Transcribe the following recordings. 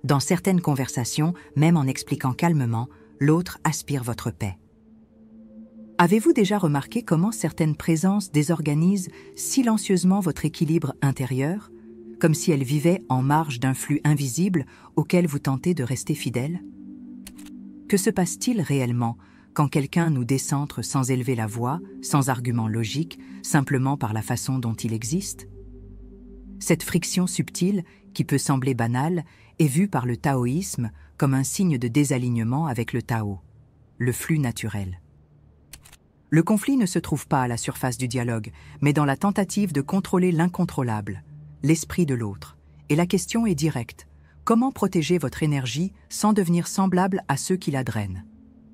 Dans certaines conversations, même en expliquant calmement, l'autre aspire votre paix. Avez-vous déjà remarqué comment certaines présences désorganisent silencieusement votre équilibre intérieur, comme si elles vivaient en marge d'un flux invisible auquel vous tentez de rester fidèle? Que se passe-t-il réellement quand quelqu'un nous décentre sans élever la voix, sans argument logique, simplement par la façon dont il existe? Cette friction subtile, qui peut sembler banale, est vue par le taoïsme comme un signe de désalignement avec le Tao, le flux naturel. Le conflit ne se trouve pas à la surface du dialogue, mais dans la tentative de contrôler l'incontrôlable, l'esprit de l'autre. Et la question est directe. Comment protéger votre énergie sans devenir semblable à ceux qui la drainent?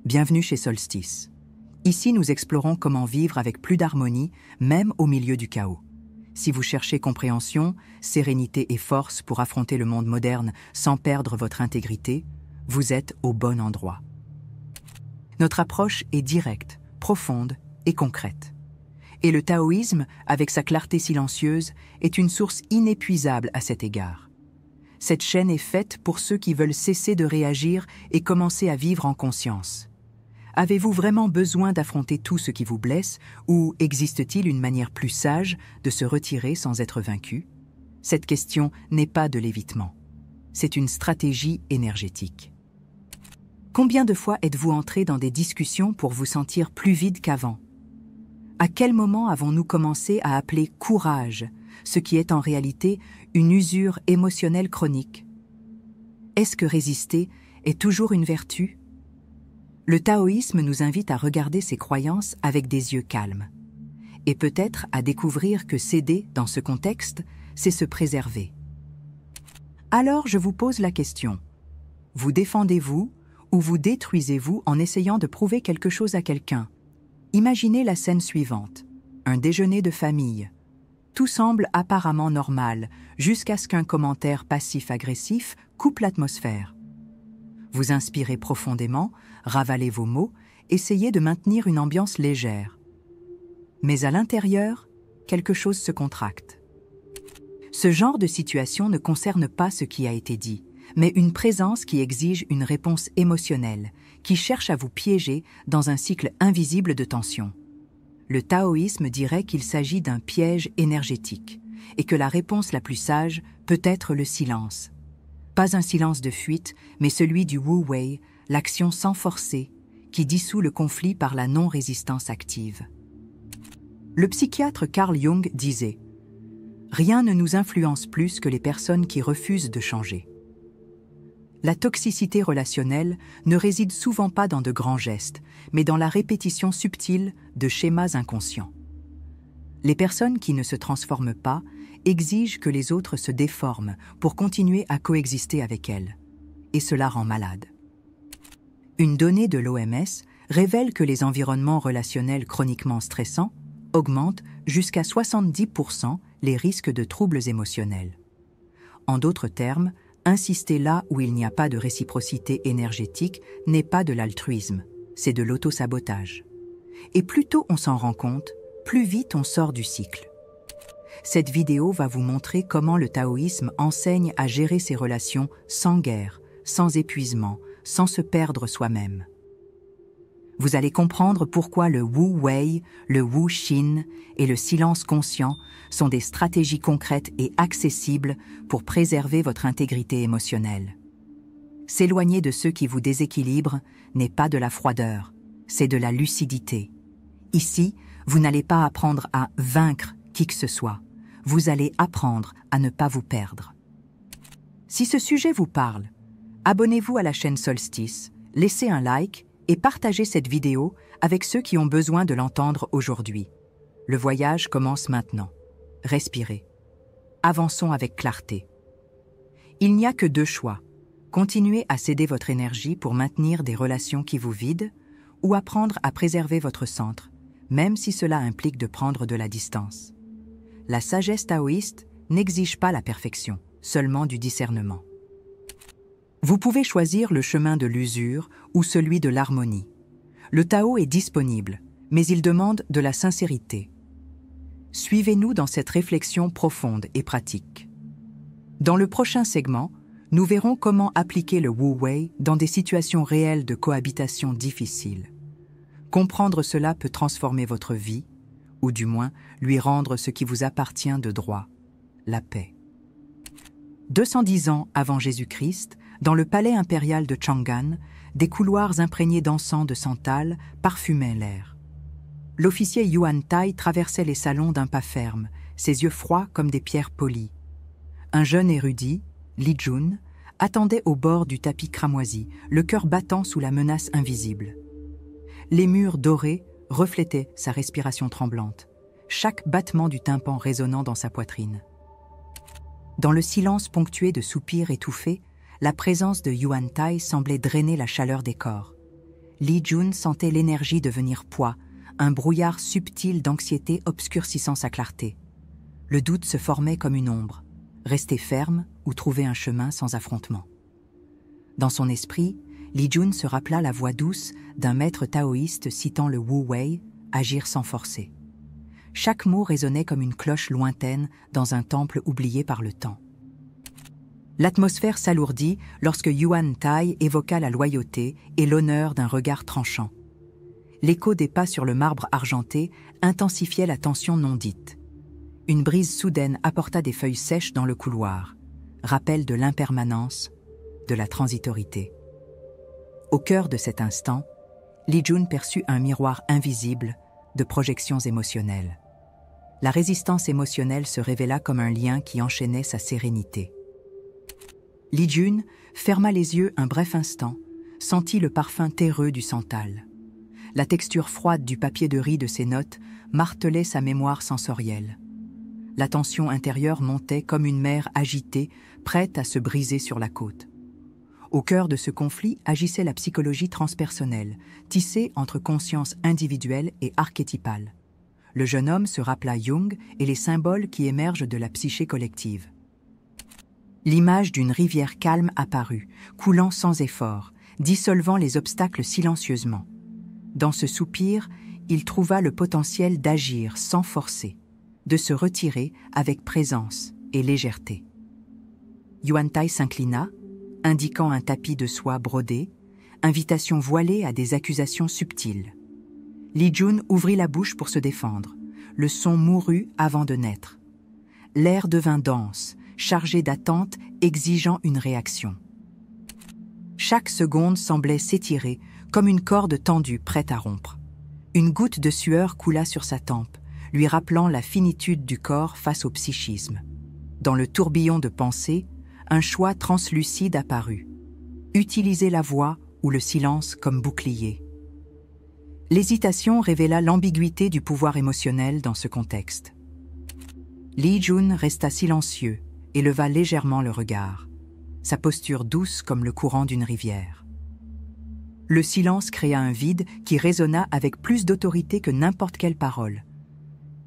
Bienvenue chez Solstice. Ici, nous explorons comment vivre avec plus d'harmonie, même au milieu du chaos. Si vous cherchez compréhension, sérénité et force pour affronter le monde moderne sans perdre votre intégrité, vous êtes au bon endroit. Notre approche est directe, profonde et concrète. Et le taoïsme, avec sa clarté silencieuse, est une source inépuisable à cet égard. Cette chaîne est faite pour ceux qui veulent cesser de réagir et commencer à vivre en conscience. Avez-vous vraiment besoin d'affronter tout ce qui vous blesse, ou existe-t-il une manière plus sage de se retirer sans être vaincu? Cette question n'est pas de l'évitement. C'est une stratégie énergétique. Combien de fois êtes-vous entré dans des discussions pour vous sentir plus vide qu'avant? À quel moment avons-nous commencé à appeler courage, ce qui est en réalité une usure émotionnelle chronique? Est-ce que résister est toujours une vertu? Le taoïsme nous invite à regarder ses croyances avec des yeux calmes, et peut-être à découvrir que céder dans ce contexte, c'est se préserver. Alors je vous pose la question, vous défendez-vous ou vous détruisez-vous en essayant de prouver quelque chose à quelqu'un? Imaginez la scène suivante, un déjeuner de famille. Tout semble apparemment normal, jusqu'à ce qu'un commentaire passif-agressif coupe l'atmosphère. Vous inspirez profondément, ravalez vos mots, essayez de maintenir une ambiance légère. Mais à l'intérieur, quelque chose se contracte. Ce genre de situation ne concerne pas ce qui a été dit, mais une présence qui exige une réponse émotionnelle, qui cherche à vous piéger dans un cycle invisible de tension. Le taoïsme dirait qu'il s'agit d'un piège énergétique, et que la réponse la plus sage peut être le silence. Pas un silence de fuite, mais celui du Wu Wei, l'action sans forcer, qui dissout le conflit par la non-résistance active. Le psychiatre Carl Jung disait « Rien ne nous influence plus que les personnes qui refusent de changer ». La toxicité relationnelle ne réside souvent pas dans de grands gestes, mais dans la répétition subtile de schémas inconscients. Les personnes qui ne se transforment pas exigent que les autres se déforment pour continuer à coexister avec elles, et cela rend malade. Une donnée de l'OMS révèle que les environnements relationnels chroniquement stressants augmentent jusqu'à 70% les risques de troubles émotionnels. En d'autres termes, insister là où il n'y a pas de réciprocité énergétique n'est pas de l'altruisme, c'est de l'autosabotage. Et plus tôt on s'en rend compte, plus vite on sort du cycle. Cette vidéo va vous montrer comment le taoïsme enseigne à gérer ses relations sans guerre, sans épuisement, sans se perdre soi-même. Vous allez comprendre pourquoi le Wu Wei, le Wu Xin et le silence conscient sont des stratégies concrètes et accessibles pour préserver votre intégrité émotionnelle. S'éloigner de ceux qui vous déséquilibrent n'est pas de la froideur, c'est de la lucidité. Ici, vous n'allez pas apprendre à vaincre qui que ce soit, vous allez apprendre à ne pas vous perdre. Si ce sujet vous parle, abonnez-vous à la chaîne Solstice, laissez un like et partagez cette vidéo avec ceux qui ont besoin de l'entendre aujourd'hui. Le voyage commence maintenant. Respirez. Avançons avec clarté. Il n'y a que deux choix. Continuez à céder votre énergie pour maintenir des relations qui vous vident ou apprendre à préserver votre centre, même si cela implique de prendre de la distance. La sagesse taoïste n'exige pas la perfection, seulement du discernement. Vous pouvez choisir le chemin de l'usure ou celui de l'harmonie. Le Tao est disponible, mais il demande de la sincérité. Suivez-nous dans cette réflexion profonde et pratique. Dans le prochain segment, Nous verrons comment appliquer le Wu Wei dans des situations réelles de cohabitation difficiles. Comprendre cela peut transformer votre vie, ou du moins lui rendre ce qui vous appartient de droit, la paix. 210 ans avant Jésus-Christ, dans le palais impérial de Chang'an, des couloirs imprégnés d'encens de santal parfumaient l'air. L'officier Yuan Tai traversait les salons d'un pas ferme, ses yeux froids comme des pierres polies. Un jeune érudit, Li Jun, attendait au bord du tapis cramoisi, le cœur battant sous la menace invisible. Les murs dorés reflétaient sa respiration tremblante, chaque battement du tympan résonnant dans sa poitrine. Dans le silence ponctué de soupirs étouffés, la présence de Yuan Tai semblait drainer la chaleur des corps. Li Jun sentait l'énergie devenir poids, un brouillard subtil d'anxiété obscurcissant sa clarté. Le doute se formait comme une ombre, rester ferme ou trouver un chemin sans affrontement. Dans son esprit, Li Jun se rappela la voix douce d'un maître taoïste citant le Wu Wei, agir sans forcer. Chaque mot résonnait comme une cloche lointaine dans un temple oublié par le temps. L'atmosphère s'alourdit lorsque Yuan Tai évoqua la loyauté et l'honneur d'un regard tranchant. L'écho des pas sur le marbre argenté intensifiait la tension non dite. Une brise soudaine apporta des feuilles sèches dans le couloir, rappel de l'impermanence, de la transitorité. Au cœur de cet instant, Li Jun perçut un miroir invisible de projections émotionnelles. La résistance émotionnelle se révéla comme un lien qui enchaînait sa sérénité. Li Jun ferma les yeux un bref instant, sentit le parfum terreux du santal. La texture froide du papier de riz de ses notes martelait sa mémoire sensorielle. La tension intérieure montait comme une mer agitée, prête à se briser sur la côte. Au cœur de ce conflit agissait la psychologie transpersonnelle, tissée entre conscience individuelle et archétypale. Le jeune homme se rappela Jung et les symboles qui émergent de la psyché collective. L'image d'une rivière calme apparut, coulant sans effort, dissolvant les obstacles silencieusement. Dans ce soupir, il trouva le potentiel d'agir sans forcer, de se retirer avec présence et légèreté. Yuan Tai s'inclina, indiquant un tapis de soie brodé, invitation voilée à des accusations subtiles. Li Jun ouvrit la bouche pour se défendre. Le son mourut avant de naître. L'air devint dense, chargé d'attentes exigeant une réaction. Chaque seconde semblait s'étirer comme une corde tendue prête à rompre. Une goutte de sueur coula sur sa tempe, lui rappelant la finitude du corps face au psychisme. Dans le tourbillon de pensée, un choix translucide apparut. Utiliser la voix ou le silence comme bouclier. L'hésitation révéla l'ambiguïté du pouvoir émotionnel dans ce contexte. Li Jun resta silencieux et leva légèrement le regard, sa posture douce comme le courant d'une rivière. Le silence créa un vide qui résonna avec plus d'autorité que n'importe quelle parole.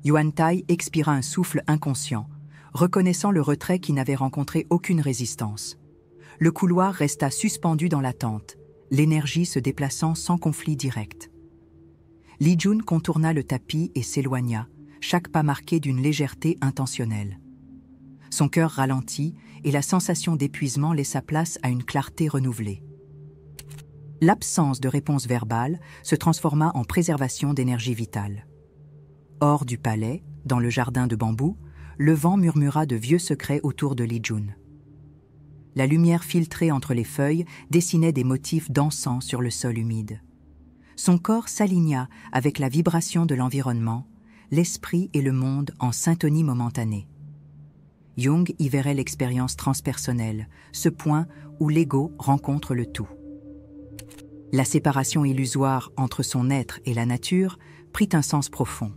Yuan Tai expira un souffle inconscient, reconnaissant le retrait qui n'avait rencontré aucune résistance. Le couloir resta suspendu dans l'attente, l'énergie se déplaçant sans conflit direct. Li Jun contourna le tapis et s'éloigna, chaque pas marqué d'une légèreté intentionnelle. Son cœur ralentit et la sensation d'épuisement laissa place à une clarté renouvelée. L'absence de réponse verbale se transforma en préservation d'énergie vitale. Hors du palais, dans le jardin de bambou, le vent murmura de vieux secrets autour de Li Jun. La lumière filtrée entre les feuilles dessinait des motifs dansants sur le sol humide. Son corps s'aligna avec la vibration de l'environnement, l'esprit et le monde en syntonie momentanée. Jung y verrait l'expérience transpersonnelle, ce point où l'ego rencontre le tout. La séparation illusoire entre son être et la nature prit un sens profond.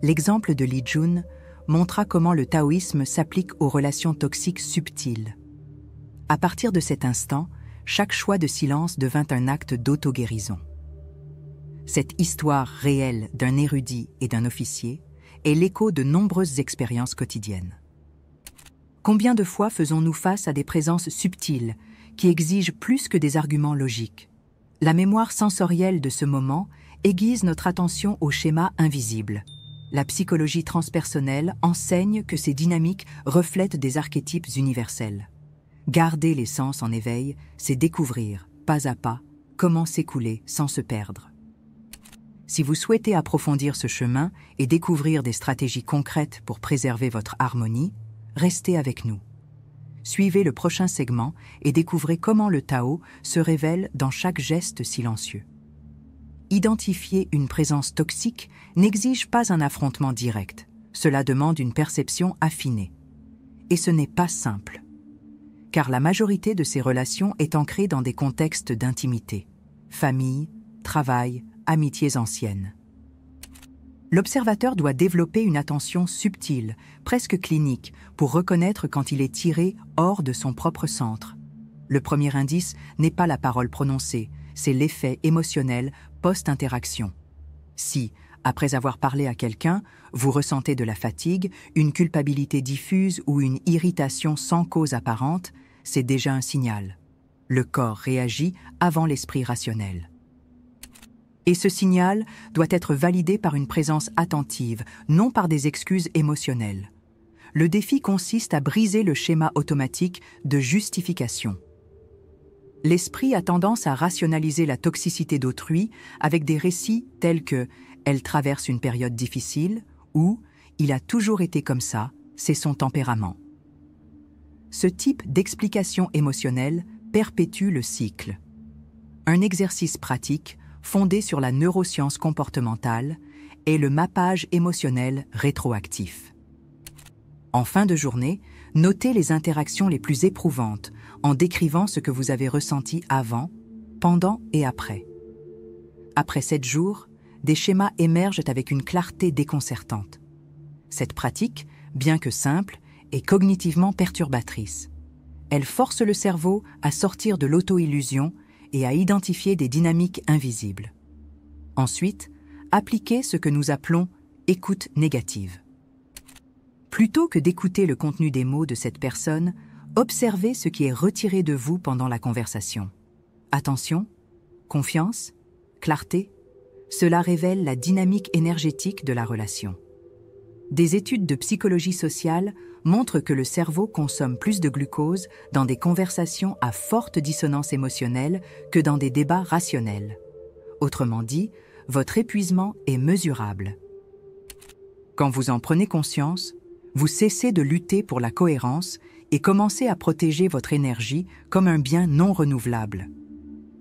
L'exemple de Li Jun montra comment le taoïsme s'applique aux relations toxiques subtiles. À partir de cet instant, chaque choix de silence devint un acte d'auto-guérison. Cette histoire réelle d'un érudit et d'un officier est l'écho de nombreuses expériences quotidiennes. Combien de fois faisons-nous face à des présences subtiles qui exigent plus que des arguments logiques? La mémoire sensorielle de ce moment aiguise notre attention aux schémas invisibles. La psychologie transpersonnelle enseigne que ces dynamiques reflètent des archétypes universels. Garder les sens en éveil, c'est découvrir, pas à pas, comment s'écouler sans se perdre. Si vous souhaitez approfondir ce chemin et découvrir des stratégies concrètes pour préserver votre harmonie, restez avec nous. Suivez le prochain segment et découvrez comment le Tao se révèle dans chaque geste silencieux. Identifier une présence toxique n'exige pas un affrontement direct. Cela demande une perception affinée. Et ce n'est pas simple, car la majorité de ces relations est ancrée dans des contextes d'intimité, famille, travail, amitiés anciennes. L'observateur doit développer une attention subtile, presque clinique, pour reconnaître quand il est tiré hors de son propre centre. Le premier indice n'est pas la parole prononcée, c'est l'effet émotionnel post-interaction. Si, après avoir parlé à quelqu'un, vous ressentez de la fatigue, une culpabilité diffuse ou une irritation sans cause apparente, c'est déjà un signal. Le corps réagit avant l'esprit rationnel. Et ce signal doit être validé par une présence attentive, non par des excuses émotionnelles. Le défi consiste à briser le schéma automatique de justification. L'esprit a tendance à rationaliser la toxicité d'autrui avec des récits tels que « elle traverse une période difficile » ou « il a toujours été comme ça, c'est son tempérament ». Ce type d'explication émotionnelle perpétue le cycle. Un exercice pratique, fondé sur la neuroscience comportementale, est le mappage émotionnel rétroactif. En fin de journée, notez les interactions les plus éprouvantes en décrivant ce que vous avez ressenti avant, pendant et après. Après 7 jours, des schémas émergent avec une clarté déconcertante. Cette pratique, bien que simple, est cognitivement perturbatrice. Elle force le cerveau à sortir de l'auto-illusion et à identifier des dynamiques invisibles. Ensuite, appliquez ce que nous appelons écoute négative. Plutôt que d'écouter le contenu des mots de cette personne, observez ce qui est retiré de vous pendant la conversation. Attention, confiance, clarté, cela révèle la dynamique énergétique de la relation. Des études de psychologie sociale montrent que le cerveau consomme plus de glucose dans des conversations à forte dissonance émotionnelle que dans des débats rationnels. Autrement dit, votre épuisement est mesurable. Quand vous en prenez conscience, vous cessez de lutter pour la cohérence et commencez à protéger votre énergie comme un bien non renouvelable.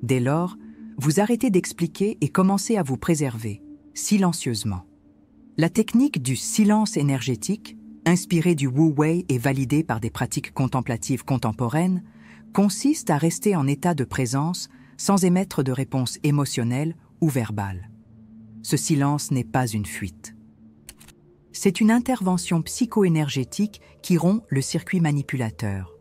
Dès lors, vous arrêtez d'expliquer et commencez à vous préserver, silencieusement. La technique du silence énergétique, inspirée du Wu Wei et validée par des pratiques contemplatives contemporaines, consiste à rester en état de présence sans émettre de réponse émotionnelle ou verbale. Ce silence n'est pas une fuite. C'est une intervention psycho-énergétique qui rompt le circuit manipulateur.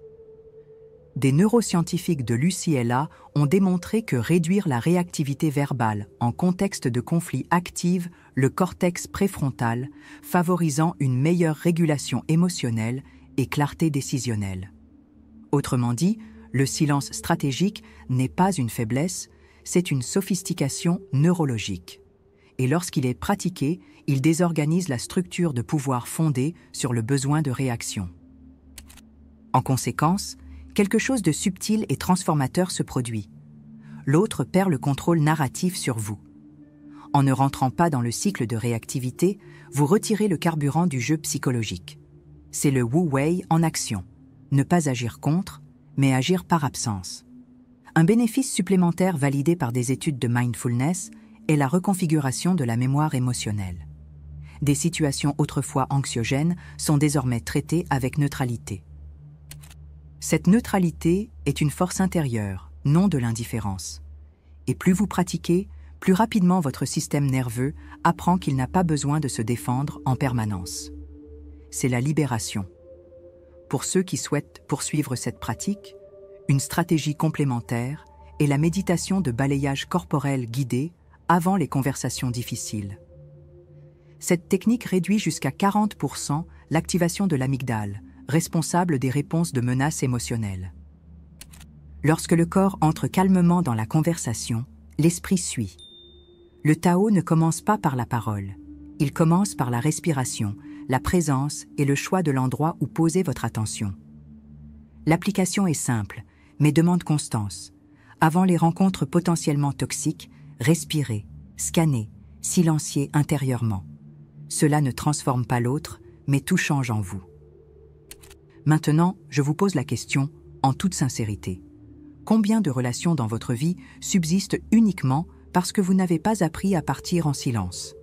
Des neuroscientifiques de l'UCLA ont démontré que réduire la réactivité verbale en contexte de conflit active le cortex préfrontal, favorisant une meilleure régulation émotionnelle et clarté décisionnelle. Autrement dit, le silence stratégique n'est pas une faiblesse, c'est une sophistication neurologique. Et lorsqu'il est pratiqué, il désorganise la structure de pouvoir fondée sur le besoin de réaction. En conséquence, quelque chose de subtil et transformateur se produit. L'autre perd le contrôle narratif sur vous. En ne rentrant pas dans le cycle de réactivité, vous retirez le carburant du jeu psychologique. C'est le Wu Wei en action. Ne pas agir contre, mais agir par absence. Un bénéfice supplémentaire validé par des études de mindfulness est la reconfiguration de la mémoire émotionnelle. Des situations autrefois anxiogènes sont désormais traitées avec neutralité. Cette neutralité est une force intérieure, non de l'indifférence. Et plus vous pratiquez, plus rapidement votre système nerveux apprend qu'il n'a pas besoin de se défendre en permanence. C'est la libération. Pour ceux qui souhaitent poursuivre cette pratique, une stratégie complémentaire est la méditation de balayage corporel guidé avant les conversations difficiles. Cette technique réduit jusqu'à 40% l'activation de l'amygdale, responsable des réponses de menaces émotionnelles. Lorsque le corps entre calmement dans la conversation, l'esprit suit. Le Tao ne commence pas par la parole, il commence par la respiration, la présence et le choix de l'endroit où poser votre attention. L'application est simple, mais demande constance. Avant les rencontres potentiellement toxiques, respirez, scannez, silenciez intérieurement. Cela ne transforme pas l'autre, mais tout change en vous. Maintenant, je vous pose la question, en toute sincérité. Combien de relations dans votre vie subsistent uniquement parce que vous n'avez pas appris à partir en silence?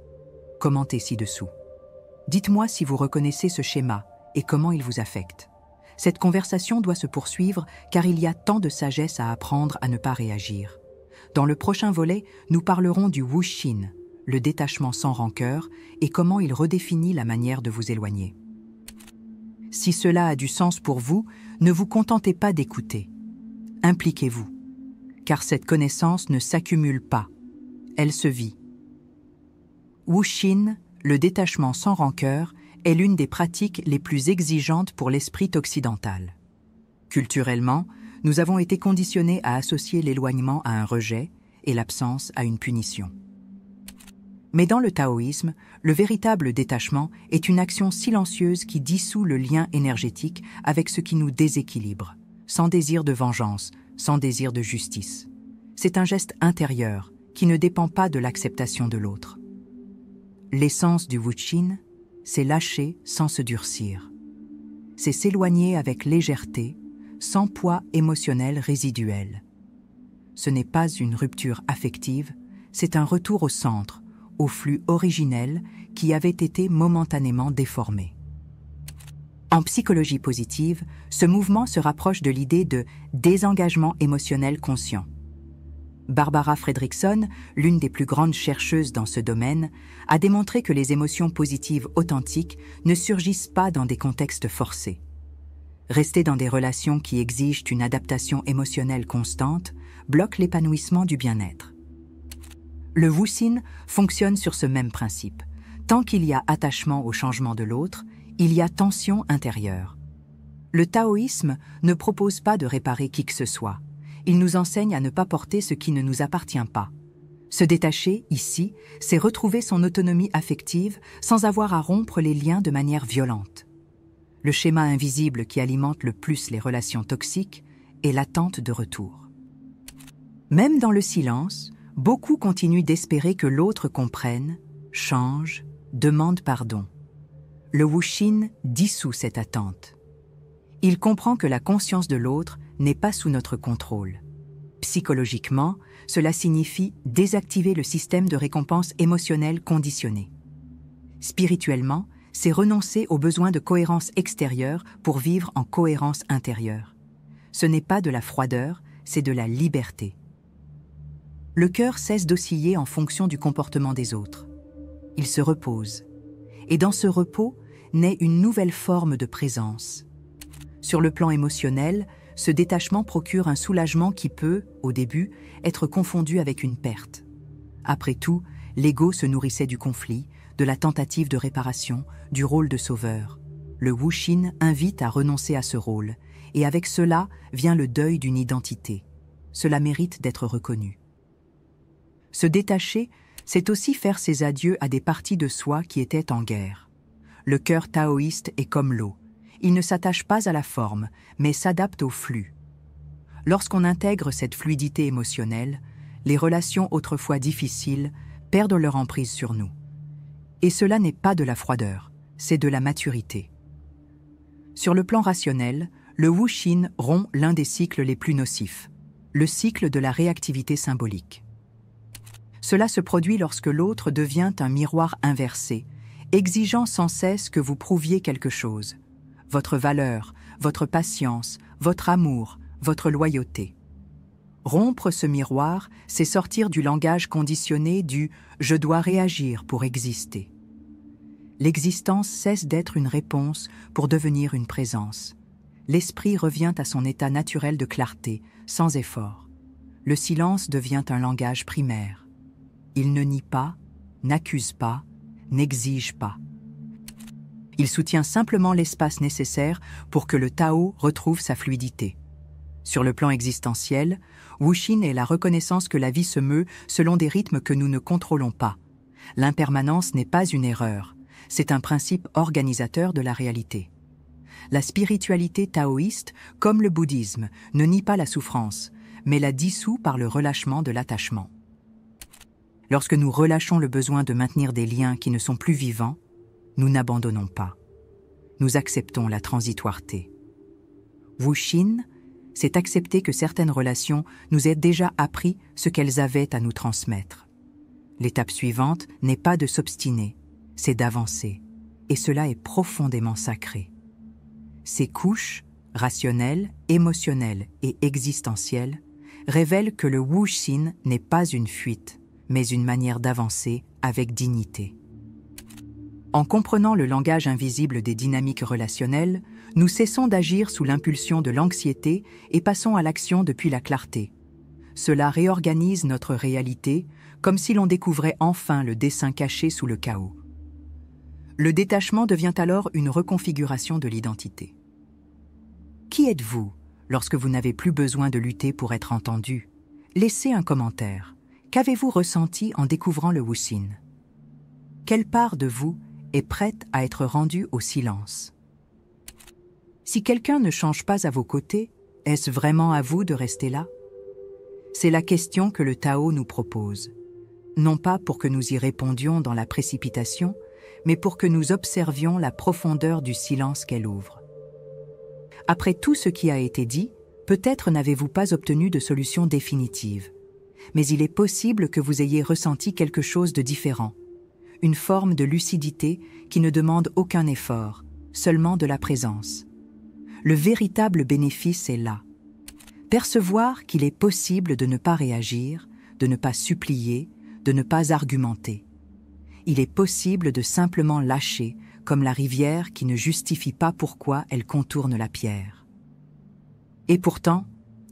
Commentez ci-dessous. Dites-moi si vous reconnaissez ce schéma et comment il vous affecte. Cette conversation doit se poursuivre car il y a tant de sagesse à apprendre à ne pas réagir. Dans le prochain volet, nous parlerons du Wuxin, le détachement sans rancœur, et comment il redéfinit la manière de vous éloigner. Si cela a du sens pour vous, ne vous contentez pas d'écouter. Impliquez-vous, car cette connaissance ne s'accumule pas, elle se vit. Wuxin, le détachement sans rancœur, est l'une des pratiques les plus exigeantes pour l'esprit occidental. Culturellement, nous avons été conditionnés à associer l'éloignement à un rejet et l'absence à une punition. Mais dans le taoïsme, le véritable détachement est une action silencieuse qui dissout le lien énergétique avec ce qui nous déséquilibre, sans désir de vengeance, sans désir de justice. C'est un geste intérieur qui ne dépend pas de l'acceptation de l'autre. L'essence du Wuxin, c'est lâcher sans se durcir. C'est s'éloigner avec légèreté, sans poids émotionnel résiduel. Ce n'est pas une rupture affective, c'est un retour au centre, au flux originel qui avait été momentanément déformé. En psychologie positive, ce mouvement se rapproche de l'idée de désengagement émotionnel conscient. Barbara Fredrickson, l'une des plus grandes chercheuses dans ce domaine, a démontré que les émotions positives authentiques ne surgissent pas dans des contextes forcés. Rester dans des relations qui exigent une adaptation émotionnelle constante bloque l'épanouissement du bien-être. Le Wuxin fonctionne sur ce même principe. Tant qu'il y a attachement au changement de l'autre, il y a tension intérieure. Le taoïsme ne propose pas de réparer qui que ce soit. Il nous enseigne à ne pas porter ce qui ne nous appartient pas. Se détacher, ici, c'est retrouver son autonomie affective sans avoir à rompre les liens de manière violente. Le schéma invisible qui alimente le plus les relations toxiques est l'attente de retour. Même dans le silence, beaucoup continuent d'espérer que l'autre comprenne, change, demande pardon. Le Wuxin dissout cette attente. Il comprend que la conscience de l'autre n'est pas sous notre contrôle. Psychologiquement, cela signifie désactiver le système de récompense émotionnelle conditionné. Spirituellement, c'est renoncer au besoin de cohérence extérieure pour vivre en cohérence intérieure. Ce n'est pas de la froideur, c'est de la liberté. Le cœur cesse d'osciller en fonction du comportement des autres. Il se repose. Et dans ce repos naît une nouvelle forme de présence. Sur le plan émotionnel, ce détachement procure un soulagement qui peut, au début, être confondu avec une perte. Après tout, l'ego se nourrissait du conflit, de la tentative de réparation, du rôle de sauveur. Le Wuxin invite à renoncer à ce rôle, et avec cela vient le deuil d'une identité. Cela mérite d'être reconnu. Se détacher, c'est aussi faire ses adieux à des parties de soi qui étaient en guerre. Le cœur taoïste est comme l'eau. Il ne s'attache pas à la forme, mais s'adapte au flux. Lorsqu'on intègre cette fluidité émotionnelle, les relations autrefois difficiles perdent leur emprise sur nous. Et cela n'est pas de la froideur, c'est de la maturité. Sur le plan rationnel, le Wuxin rompt l'un des cycles les plus nocifs, le cycle de la réactivité symbolique. Cela se produit lorsque l'autre devient un miroir inversé, exigeant sans cesse que vous prouviez quelque chose. Votre valeur, votre patience, votre amour, votre loyauté. Rompre ce miroir, c'est sortir du langage conditionné du « je dois réagir pour exister ». L'existence cesse d'être une réponse pour devenir une présence. L'esprit revient à son état naturel de clarté, sans effort. Le silence devient un langage primaire. Il ne nie pas, n'accuse pas, n'exige pas. Il soutient simplement l'espace nécessaire pour que le Tao retrouve sa fluidité. Sur le plan existentiel, Wuxin est la reconnaissance que la vie se meut selon des rythmes que nous ne contrôlons pas. L'impermanence n'est pas une erreur, c'est un principe organisateur de la réalité. La spiritualité taoïste, comme le bouddhisme, ne nie pas la souffrance, mais la dissout par le relâchement de l'attachement. Lorsque nous relâchons le besoin de maintenir des liens qui ne sont plus vivants, nous n'abandonnons pas. Nous acceptons la transitoireté. Wuxin, c'est accepter que certaines relations nous aient déjà appris ce qu'elles avaient à nous transmettre. L'étape suivante n'est pas de s'obstiner, c'est d'avancer, et cela est profondément sacré. Ces couches, rationnelles, émotionnelles et existentielles, révèlent que le Wuxin n'est pas une fuite, mais une manière d'avancer avec dignité. En comprenant le langage invisible des dynamiques relationnelles, nous cessons d'agir sous l'impulsion de l'anxiété et passons à l'action depuis la clarté. Cela réorganise notre réalité, comme si l'on découvrait enfin le dessein caché sous le chaos. Le détachement devient alors une reconfiguration de l'identité. Qui êtes-vous lorsque vous n'avez plus besoin de lutter pour être entendu? Laissez un commentaire. Qu'avez-vous ressenti en découvrant le Wuxin? Quelle part de vous est prête à être rendue au silence? Si quelqu'un ne change pas à vos côtés, est-ce vraiment à vous de rester là? C'est la question que le Tao nous propose. Non pas pour que nous y répondions dans la précipitation, mais pour que nous observions la profondeur du silence qu'elle ouvre. Après tout ce qui a été dit, peut-être n'avez-vous pas obtenu de solution définitive. Mais il est possible que vous ayez ressenti quelque chose de différent. Une forme de lucidité qui ne demande aucun effort, seulement de la présence. Le véritable bénéfice est là. Percevoir qu'il est possible de ne pas réagir, de ne pas supplier, de ne pas argumenter. Il est possible de simplement lâcher, comme la rivière qui ne justifie pas pourquoi elle contourne la pierre. Et pourtant,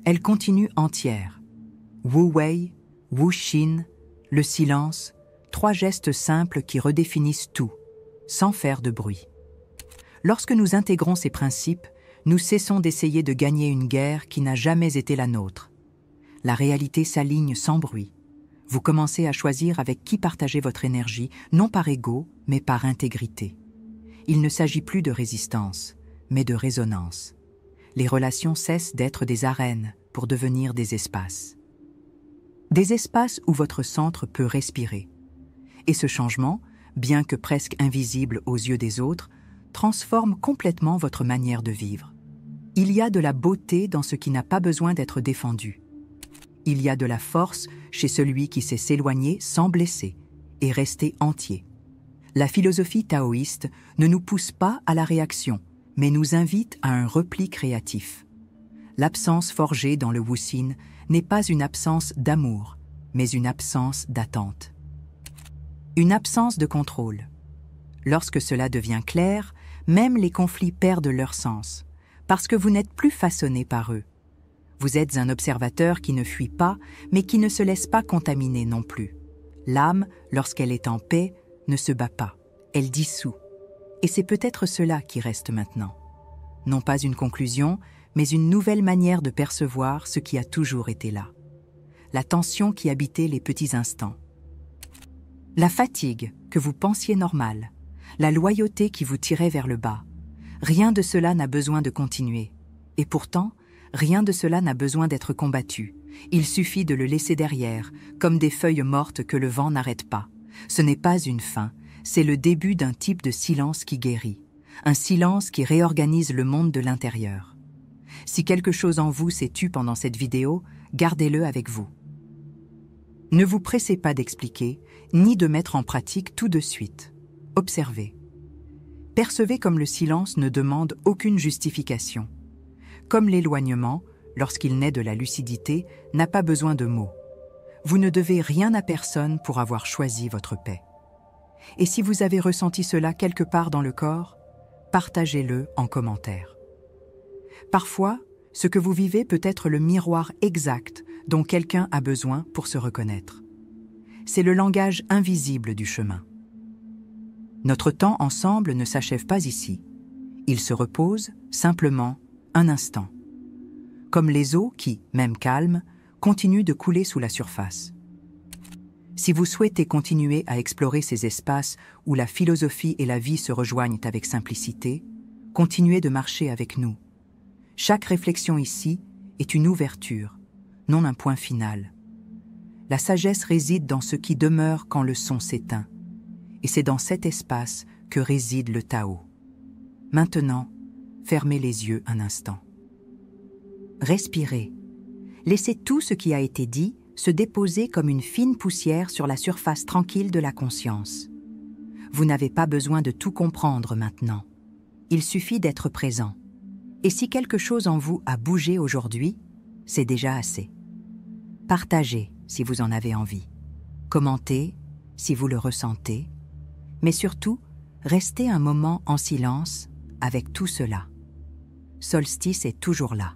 elle continue entière. Wu Wei, Wuxin, le silence, 3 gestes simples qui redéfinissent tout, sans faire de bruit. Lorsque nous intégrons ces principes, nous cessons d'essayer de gagner une guerre qui n'a jamais été la nôtre. La réalité s'aligne sans bruit. Vous commencez à choisir avec qui partager votre énergie, non par ego, mais par intégrité. Il ne s'agit plus de résistance, mais de résonance. Les relations cessent d'être des arènes pour devenir des espaces. Des espaces où votre centre peut respirer. Et ce changement, bien que presque invisible aux yeux des autres, transforme complètement votre manière de vivre. Il y a de la beauté dans ce qui n'a pas besoin d'être défendu. Il y a de la force chez celui qui sait s'éloigner sans blesser et rester entier. La philosophie taoïste ne nous pousse pas à la réaction, mais nous invite à un repli créatif. L'absence forgée dans le Wuxin n'est pas une absence d'amour, mais une absence d'attente. Une absence de contrôle. Lorsque cela devient clair, même les conflits perdent leur sens, parce que vous n'êtes plus façonné par eux. Vous êtes un observateur qui ne fuit pas, mais qui ne se laisse pas contaminer non plus. L'âme, lorsqu'elle est en paix, ne se bat pas, elle dissout. Et c'est peut-être cela qui reste maintenant. Non pas une conclusion, mais une nouvelle manière de percevoir ce qui a toujours été là. La tension qui habitait les petits instants. La fatigue que vous pensiez normale. La loyauté qui vous tirait vers le bas. Rien de cela n'a besoin de continuer. Et pourtant, rien de cela n'a besoin d'être combattu. Il suffit de le laisser derrière, comme des feuilles mortes que le vent n'arrête pas. Ce n'est pas une fin, c'est le début d'un type de silence qui guérit. Un silence qui réorganise le monde de l'intérieur. Si quelque chose en vous s'est tu pendant cette vidéo, gardez-le avec vous. Ne vous pressez pas d'expliquer, ni de mettre en pratique tout de suite. Observez. Percevez comme le silence ne demande aucune justification. Comme l'éloignement, lorsqu'il naît de la lucidité, n'a pas besoin de mots. Vous ne devez rien à personne pour avoir choisi votre paix. Et si vous avez ressenti cela quelque part dans le corps, partagez-le en commentaire. Parfois, ce que vous vivez peut être le miroir exact dont quelqu'un a besoin pour se reconnaître. C'est le langage invisible du chemin. Notre temps ensemble ne s'achève pas ici. Il se repose simplement un instant. Comme les eaux qui, même calmes, continuent de couler sous la surface. Si vous souhaitez continuer à explorer ces espaces où la philosophie et la vie se rejoignent avec simplicité, Continuez de marcher avec nous. Chaque réflexion ici est une ouverture, non un point final. La sagesse réside dans ce qui demeure quand le son s'éteint, et c'est dans cet espace que réside le Tao. Maintenant, fermez les yeux un instant. Respirez. Laissez tout ce qui a été dit se déposer comme une fine poussière sur la surface tranquille de la conscience. Vous n'avez pas besoin de tout comprendre maintenant. Il suffit d'être présent. Et si quelque chose en vous a bougé aujourd'hui, c'est déjà assez. Partagez si vous en avez envie. Commentez si vous le ressentez. Mais surtout, restez un moment en silence avec tout cela. Solstice est toujours là.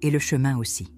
Et le chemin aussi.